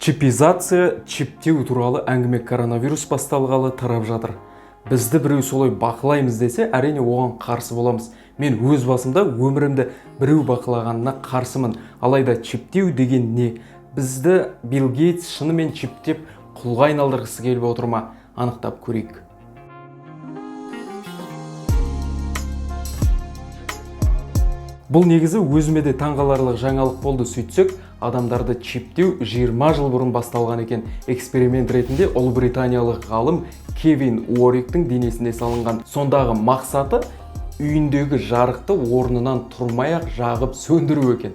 Чипизация, чиптеу туралы әңгіме коронавирус басталғалы тарап жатыр. Бізді біреу солай бақылаймыз десе, әрине оған қарсы боламыз. Мен өз басымда өмірімді біреу бақылағанына қарсымын. Алайда чиптеу деген не? Бізді Билл Гейтс шынымен чиптеп құлға айналдырғысы келіп отыр ма? Анықтап көрейік. Бұл негізі өзіме де таңғаларлық жаңалық болды. Сөйтсек, адамдарды чиптеу 20 жыл бұрын басталған екен. Эксперимент ретінде Ұлыбританиялық ғалым Кевин Уорриктің денесіне салынған. Сондағы мақсаты үйіндегі жарықты орнынан тұрмай-ақ жағып сөндіру екен.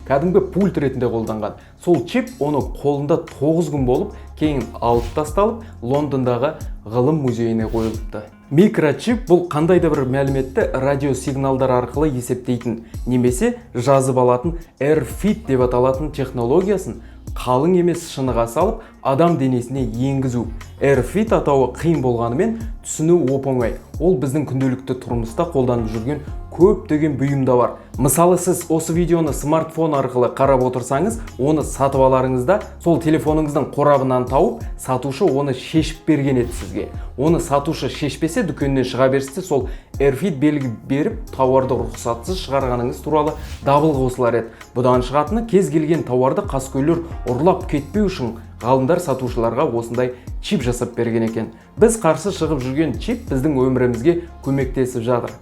Кәдімгі пульт ретінде қолданған. Сол чип оны қолында 9 күн болып, кейін алып тасталып, Лондондағы ғылым музейіне қойылыпты. Микрочип бұл қандай да бір мәліметті радиосигналдар арқылы есептейтін, немесе жазып алатын AirFit деп аталатын технологиясын қалың емес шыныға салып, адам денесіне енгізу. AirFit атауы қиын болғанымен түсіну оп-оңай. Ол біздің күнделікті тұрмыста қолданып жүрген көптеген бұйымда бар. Мысалы, сіз осы видеоны смартфон арқылы қарап отырсаңыз, оны сатып аларыңызда сол телефоныңыздың қорабынан тауып, сатушы оны шешіп берген еді сізге. Оны сатушы шешпесе, дүкеннен шыға берсе, сол AirFit белгі беріп, тауарды рұқсатсыз шығарғаныңыз туралы дабыл қосылар еді. Бұдан шығатыны, кез келген тауарды қаскөйлер ұрлап кетпеу үшін ғалымдар сатушыларға осындай чип жасап берген екен. Біз қарсы шығып жүрген чип біздің өмірімізге көмектесіп жатыр.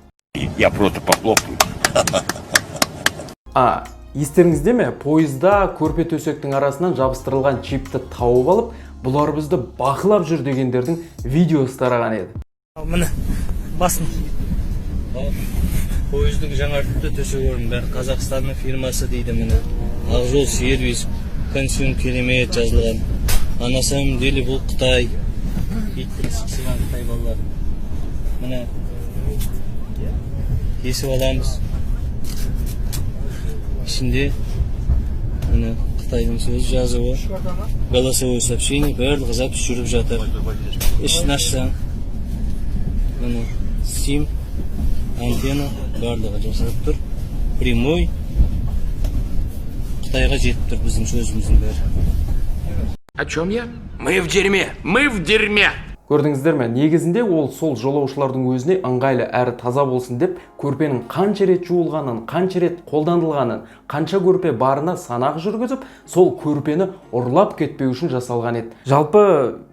Я просто похлопаю. Естеріңізде ме? Пойызда көрпе төсектің арасынан жабыстырылған чипті тауып алып, бұлар бізді бақылап жүр дегендердің видеосы тараған еді. Міне, басын. Пойыздың жаңартыпты төсек-орын бәрі Қазақстанның фирмасы дейді міне. Ақжол сервис, консюм керемет жазылған. На самом деле бұл Қытай. Еттің сықсыған Қытай балалар. Міне, кесіп аламыз. Ішінде міне Қытайдың сөз жазуы, голосовое сообщение, барлығы запись жүріп жатыр. Ішін ашсаң, міне сим, антенна барлығы жасап тұр. Прямой Қытайға жетіп тұр біздің сөзіміздің бәрі. О чем я? Мы в дерьме! Мы в дерьме! Көрдіңіздер ме? Негізінде ол сол жолаушылардың өзіне ыңғайлы әрі таза болсын деп, көрпенің қанша рет жуылғанын, қанша рет қолданылғанын, қанша көрпе барына санақ жүргізіп, сол көрпені ұрлап кетпеу үшін жасалған еді. Жалпы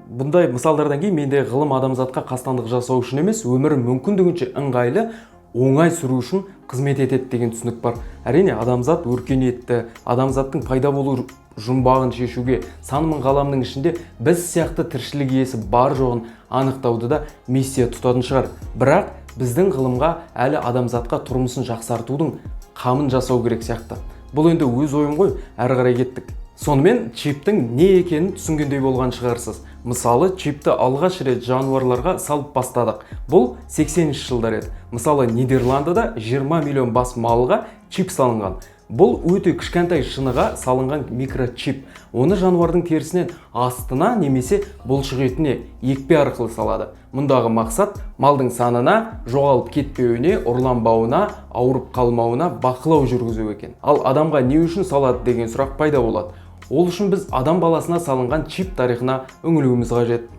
бұндай мысалдардан кейін менде ғылым адамзатқа қастандық жасау үшін емес, өмірі мүмкіндігінше ыңғайлы, оңай сүру үшін қызмет етеді деген түсінік бар. Әрине, адамзат өркениетті, адамзаттың пайда болу жұмбағын шешуге, сан мың ғаламның ішінде біз сияқты тіршілік иесі бар жоғын анықтауды да миссия тұтатын шығар. Бірақ біздің ғылымға әлі адамзатқа тұрмысын жақсартудың қамын жасау керек сияқты. Бұл енді өз ойым ғой, әрі қарай кеттік. Сонымен чиптің не екенін түсінгендей болған шығарсыз. Мысалы, чипті алғаш рет жануарларға салып бастадық. Бұл 80-ші жылдар еді. Мысалы, Нидерландыда 20 миллион бас малға чип салынған. Бұл өте кішкентай шыныға салынған микрочип. Оны жануардың терісінен астына немесе бұлшық етіне екпе арқылы салады. Мұндағы мақсат малдың санына, жоғалып кетпеуіне, ұрланбауына, ауырып қалмауына бақылау жүргізу екен. Ал адамға не үшін салады деген сұрақ пайда болады. Ол үшін біз адам баласына салынған чип тарихына үңілуіміз қажет.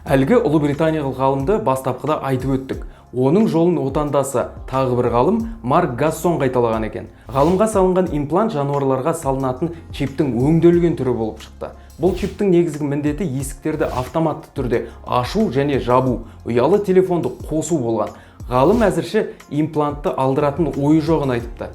Әлгі Ұлыбританиялық ғалымды бастапқыда айтып өттік. Оның жолын отандасы тағы бір ғалым Марк Гассон қайталаған екен. Ғалымға салынған имплант жануарларға салынатын чиптің өңделген түрі болып шықты. Бұл чиптің негізгі міндеті есіктерді автоматты түрде ашу және жабу, ұялы телефонды қосу болған. Ғалым әзірше имплантты алдыратын ойы жоғын айтыпты.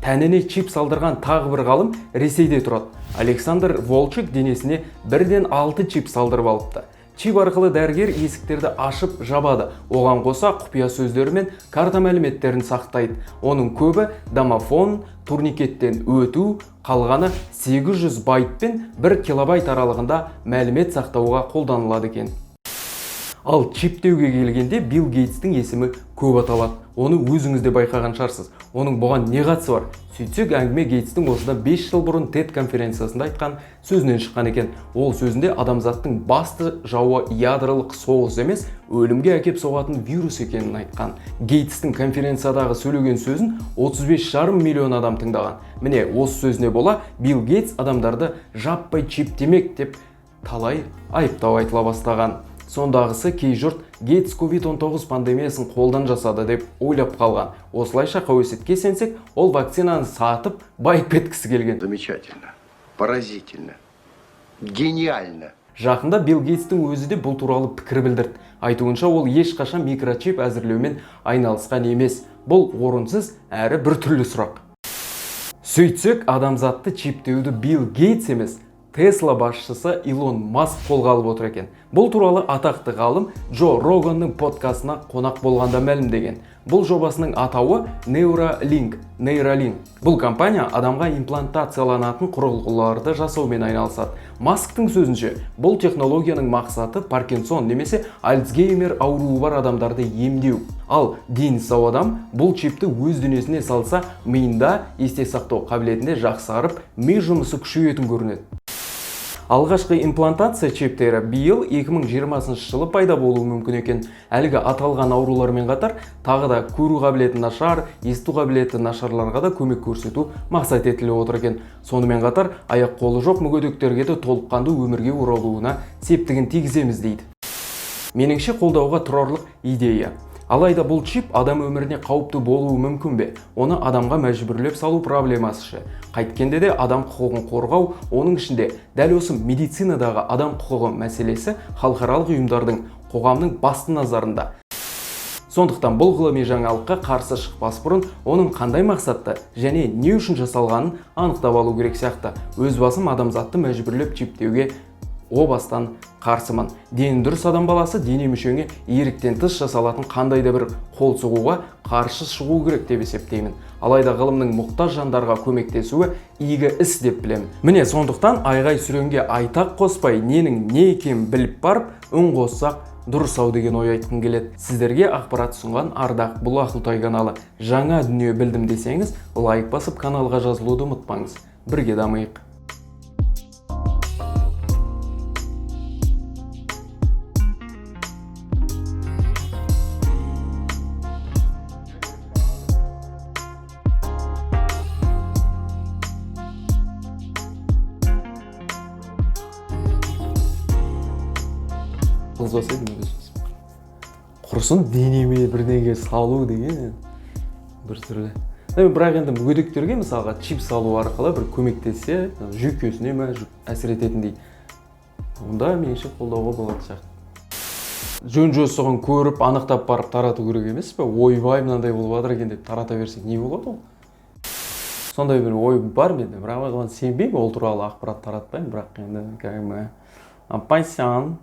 Тәніне чип салдырған тағы бір ғалым Ресейде тұрады. Александр Волчек денесіне 1-6 чип салдырып алыпты. Чип арқылы дәрігер есіктерді ашып жабады. Оған қоса құпия сөздері мен карта мәліметтерін сақтайды. Оның көбі домофон, турникеттен өту, қалғаны 800 байт пен 1 килобайт аралығында мәлімет сақтауға қолданылады екен. Ал чиптеуге келгенде Билл Гейтстің есімі көп аталады. Оны өзіңіз де байқаған шығарсыз. Оның бұған не қатысы бар? Сөйтсек, әңгіме Гейтстің осыдан 5 жыл бұрын TED конференциясында айтқан сөзінен шыққан екен. Ол сөзінде адамзаттың басты жауы ядролық соғыс емес, өлімге әкеп соғатын вирус екенін айтқан. Гейтстің конференциядағы сөйлеген сөзін 35,5 миллион адам тыңдаған. Міне, осы сөзіне бола Билл Гейтс адамдарды жаппай чиптемек деп талай айыптау айтыла бастаған. Сондағысы кей жұрт Гейтс COVID-19 пандемиясын қолдан жасады деп ойлап қалған. Осылайша қауесетке сенсек, ол вакцинаны сатып байып кеткісі келген. Замечательно, поразительно, гениально. Жақында Билл Гейтстің өзі де бұл туралы пікір білдірді. Айтуынша ол ешқашан микрочип әзірлеумен айналысқан емес. Бұл орынсыз әрі біртүрлі сұрақ. Сөйтсек, адамзатты чиптеуді Билл Гейтс емес, Тесла басшысы Илон Маск қолға алып отыр екен. Бұл туралы атақты ғалым Джо Роганның подкастына қонақ болғанда мәлімдеген. Бұл жобасының атауы Neuralink. Бұл компания адамға имплантацияланатын құрылғыларды жасаумен айналысады. Масктың сөзінше, бұл технологияның мақсаты Паркинсон немесе Альцгеймер ауруы бар адамдарды емдеу. Ал дені сау адам бұл чипті өз денесіне салса, миында есте сақтау қабілетінде жақсарып, ми жұмысы күшейетін көрінеді. Алғашқы имплантация чиптері биыл 2020 жылы пайда болуы мүмкін екен. Әлгі аталған аурулармен қатар, тағы да көру қабілеті нашар, есту қабілеті нашарларға да көмек көрсету мақсат етіліп отыр екен. Сонымен қатар, аяқ қолы жоқ мүгедектерге де толыққанды өмірге оралуына септігін тигіземіз дейді. Меніңше қолдауға тұрарлық идея. Алайда бұл чип адам өміріне қауіпті болуы мүмкін бе? Оны адамға мәжбүрлеп салу проблемасы ше. Қайткенде де адам құқығын қорғау, оның ішінде дәл осы медицинадағы адам құқығы мәселесі халықаралық ұйымдардың, қоғамның басты назарында. Сондықтан бұл ғылыми жаңалыққа қарсы шықпас бұрын оның қандай мақсатта және не үшін жасалғанын анықтап алу керек сияқты. Өз басым адамзатты мәжбүрлеп чиптеуге о бастан қарсымын. Дені дұрыс адам баласы дене мүшеңе еріктен тыс жасалатын қандай да бір қол соғуға қарсы шығу керек деп есептеймін. Алайда ғылымның мұқтаж жандарға көмектесуі игі іс деп білемін. Міне сондықтан айғай сүренге айтақ қоспай, ненің не екенін біліп барып, үн қоссақ дұрыс ау деген ой айтқым келеді. Сіздерге ақпарат ұсынған Ардақ бұл Ақылтай каналы. Жаңа дүние білдім десеңіз, лайк басып каналға жазылуды ұмытпаңыз. Бірге дамайық. Құрсын денеме бірдеңе салу деген бір түрлі. Бірақ енді мүгедектерге мысалға чип салу арқылы бір көмектессе, жүйкесіне әсер ететіндей. Онда меніңше қолдауға болады сияқты. Жөн-жосығын көріп, анықтап барып тарату керек емес пе? Ойбай, мынандай болып жатыр екен деп тарата берсек не болады ол? Сондай бір ой бар менде, бірақ оған сенбеймін, ол туралы ақпарат таратпаймын, бірақ енді апайсан